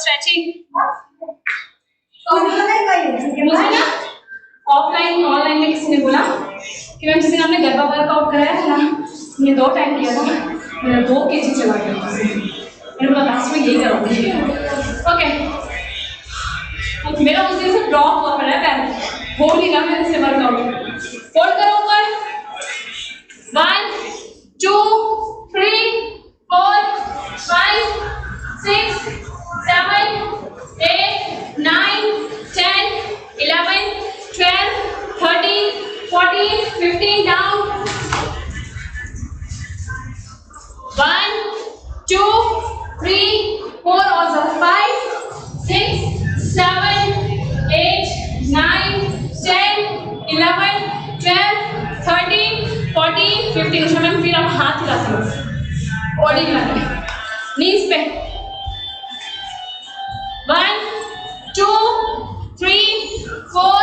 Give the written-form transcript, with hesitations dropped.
Stretching. मुझे ना offline online में किसी ने बोला कि मैम जिस दिन आपने गरबा वर्कआउट कराया था ना, ये 2 टाइम किया था, मेरा 2 kg चला गया। मैंने बोला लास्ट में यही करूँगी। ओके, मेरा उस दिन से ड्रॉप हुआ पड़ा है पैर, हो नहीं रहा मेरे से वर्कआउट। होल्ड करो ऊपर, 1 2 3 4 5 6 7 8 9 10 11 12 13 14 15 down, 1 2 3 4 also 5 6 7 8 9 10 11 12 13 14 15। अच्छा मैम फिर आप हाथ हिलाते हो, बॉडी हिलाते हैं, नीज पे, 1 2 3 4